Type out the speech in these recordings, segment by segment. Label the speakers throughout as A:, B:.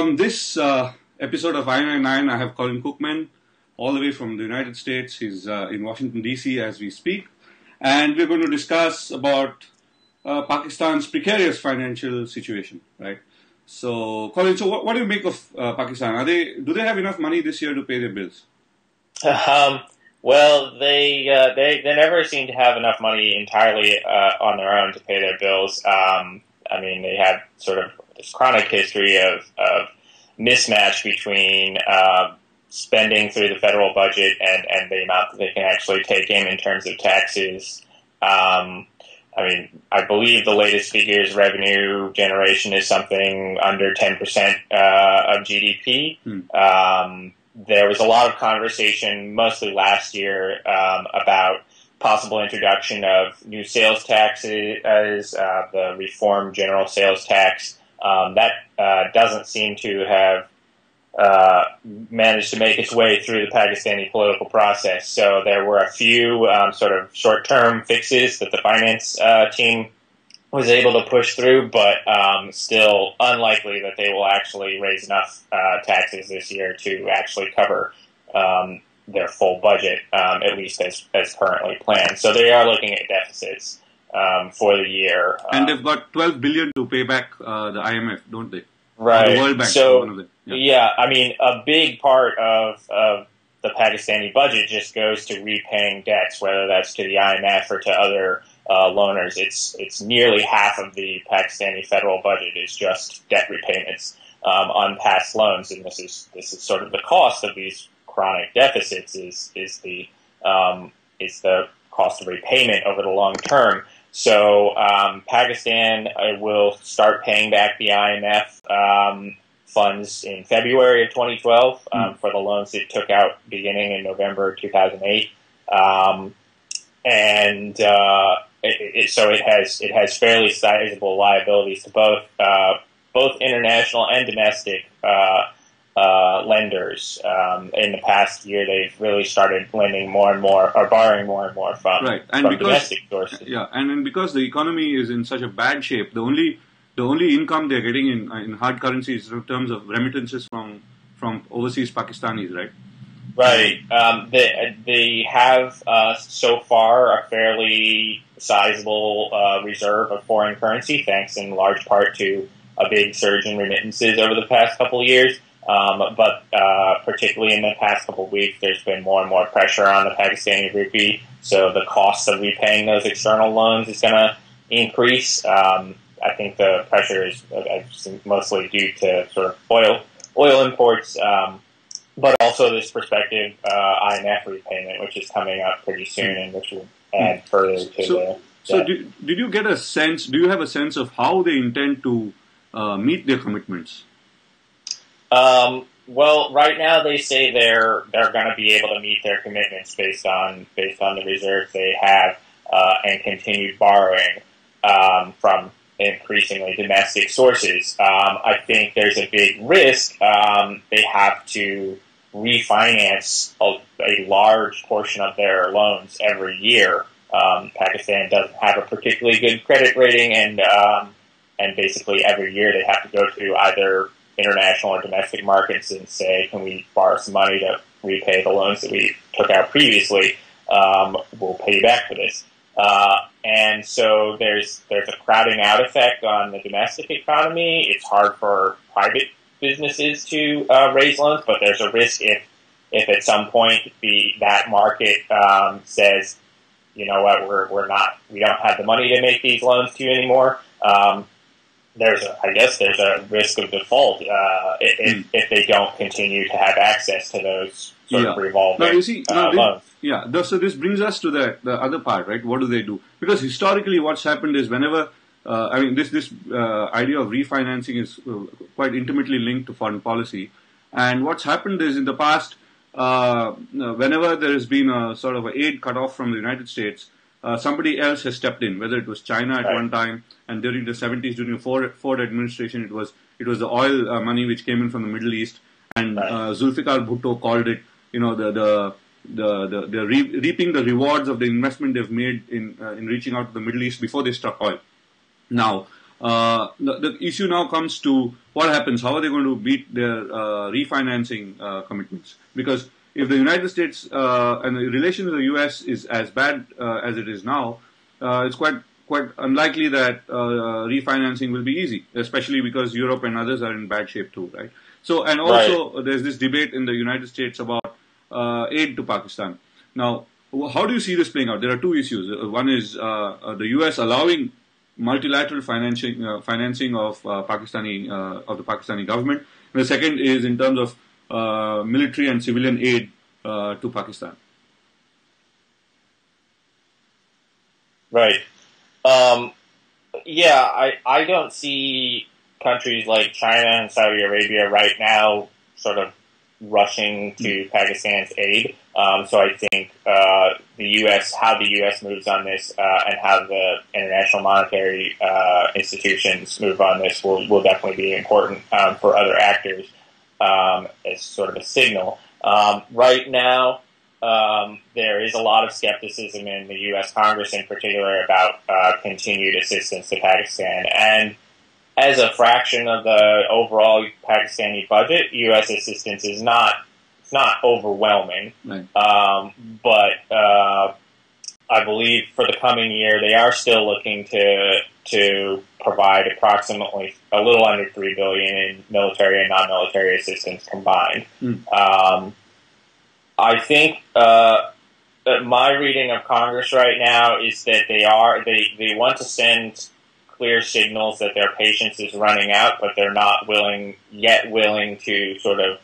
A: on this episode of INI9, I have Colin Cookman, all the way from the United States. He's in Washington, D.C. as we speak. And we're going to discuss about Pakistan's precarious financial situation, right? So, Colin, what do you make of Pakistan? Do they have enough money this year to pay their bills?
B: Well, they never seem to have enough money entirely on their own to pay their bills. They have sort of this chronic history of mismatch between spending through the federal budget and the amount that they can actually take in terms of taxes. I believe the latest figures, revenue generation is something under 10% of GDP. There was a lot of conversation, mostly last year, about possible introduction of new sales taxes, the reformed general sales tax. That doesn't seem to have managed to make its way through the Pakistani political process. So there were a few sort of short-term fixes that the finance team was able to push through, but still unlikely that they will actually raise enough taxes this year to actually cover their full budget, at least as currently planned. So they are looking at deficits for the year.
A: And they've got $12 billion to pay back the IMF, don't they?
B: Right.
A: The World Bank.
B: So, a big part of the Pakistani budget just goes to repaying debts, whether that's to the IMF or to other loaners. It's nearly half of the Pakistani federal budget is just debt repayments on past loans, and this is sort of the cost of these chronic deficits is the cost of repayment over the long term. So Pakistan will start paying back the IMF funds in February of 2012 for the loans it took out beginning in November 2008, so it has fairly sizable liabilities to both international and domestic lenders. In the past year, they've really started lending more and more, or borrowing more and more from domestic sources.
A: Yeah, and because the economy is in such a bad shape, the only income they're getting in hard currency is in terms of remittances from overseas Pakistanis, right?
B: Right. They have so far a fairly sizable reserve of foreign currency, thanks in large part to a big surge in remittances over the past couple of years. But particularly in the past couple of weeks, there's been more and more pressure on the Pakistani rupee, so the cost of repaying those external loans is going to increase. I think the pressure is mostly due to sort of oil imports, but also this prospective IMF repayment, which is coming up pretty soon, and which will add further to the.
A: So, did you get a sense? Do you have a sense of how they intend to meet their commitments?
B: Well, right now they say they're going to be able to meet their commitments based on the reserves they have and continued borrowing from increasingly domestic sources. I think there's a big risk they have to refinance a large portion of their loans every year. Pakistan doesn't have a particularly good credit rating, and basically every year they have to go to either international or domestic markets and say, can we borrow some money to repay the loans that we took out previously? We'll pay you back for this. And so there's a crowding out effect on the domestic economy. It's hard for private businesses to raise loans, but there's a risk if at some point that market says, you know what, we don't have the money to make these loans to you anymore. There's a risk of default if they don't continue to have access to those sort of revolving loans.
A: So this brings us to the other part, right? What do they do? Because historically, what's happened is whenever this idea of refinancing is quite intimately linked to foreign policy, and what's happened is in the past, whenever there has been a sort of aid cut off from the United States, somebody else has stepped in, whether it was China at one time, and during the 70s, during the Ford administration, it was the oil money which came in from the Middle East, and Zulfikar Bhutto called it, reaping the rewards of the investment they've made in reaching out to the Middle East before they struck oil. Now, The issue now comes to what happens. How are they going to beat their refinancing commitments? Because if the United States and the relation to the U.S. is as bad as it is now, it's quite unlikely that refinancing will be easy, especially because Europe and others are in bad shape too, right? So, and also there's this debate in the United States about aid to Pakistan. Now, how do you see this playing out? There are two issues. One is the U.S. allowing multilateral financing of the Pakistani government. And the second is in terms of military and civilian aid to Pakistan.
B: Right. I don't see countries like China and Saudi Arabia right now sort of rushing to Pakistan's aid. So I think how the U.S. moves on this and how the international monetary institutions move on this will definitely be important for other actors as sort of a signal. Right now, there is a lot of skepticism in the U.S. Congress in particular about continued assistance to Pakistan. And as a fraction of the overall Pakistani budget, U.S. assistance is not overwhelming.
A: Right.
B: But I believe for the coming year, they are still looking to provide approximately a little under $3 billion in military and non-military assistance combined. I think my reading of Congress right now is that they want to send clear signals that their patience is running out, but they're not willing to sort of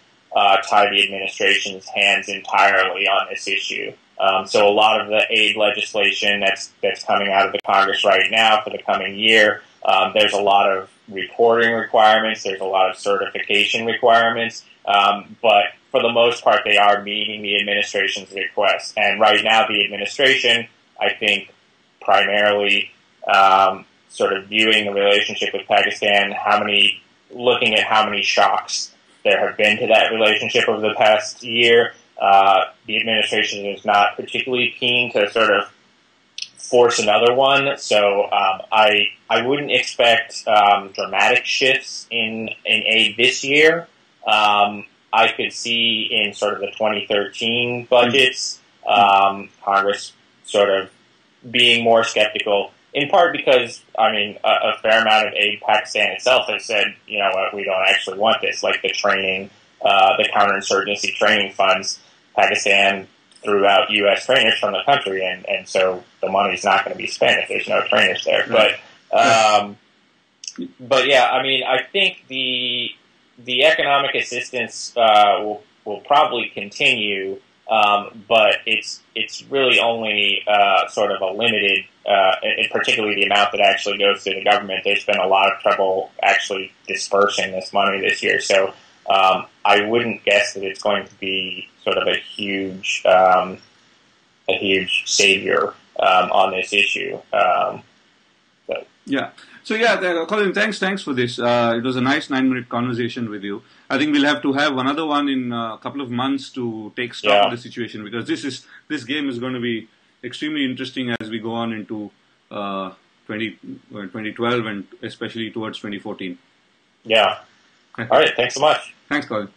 B: tie the administration's hands entirely on this issue. So a lot of the aid legislation that's coming out of the Congress right now for the coming year, there's a lot of reporting requirements, there's a lot of certification requirements, but for the most part, they are meeting the administration's requests. And right now, the administration, I think, primarily sort of viewing the relationship with Pakistan, looking at how many shocks there have been to that relationship over the past year. The administration is not particularly keen to sort of force another one. So I wouldn't expect dramatic shifts in aid this year. I could see in sort of the 2013 budgets, Congress sort of being more skeptical, in part because, a fair amount of aid Pakistan itself has said, you know what, we don't actually want this, like the training, the counterinsurgency training funds. Pakistan threw out U.S. trainers from the country, and so the money's not going to be spent if there's no trainers there. But yeah, I think the economic assistance will probably continue, but it's really only sort of a limited, particularly the amount that actually goes to the government. They spent a lot of trouble actually dispersing this money this year, so I wouldn't guess that it's going to be sort of a huge savior on this issue.
A: Yeah. So Colin, thanks for this. It was a nice 9-minute conversation with you. I think we'll have to have another one in a couple of months to take stock of the situation, because this game is going to be extremely interesting as we go on into 2012 and especially towards 2014.
B: Yeah. All right. Thanks so much.
A: Thanks, Colin.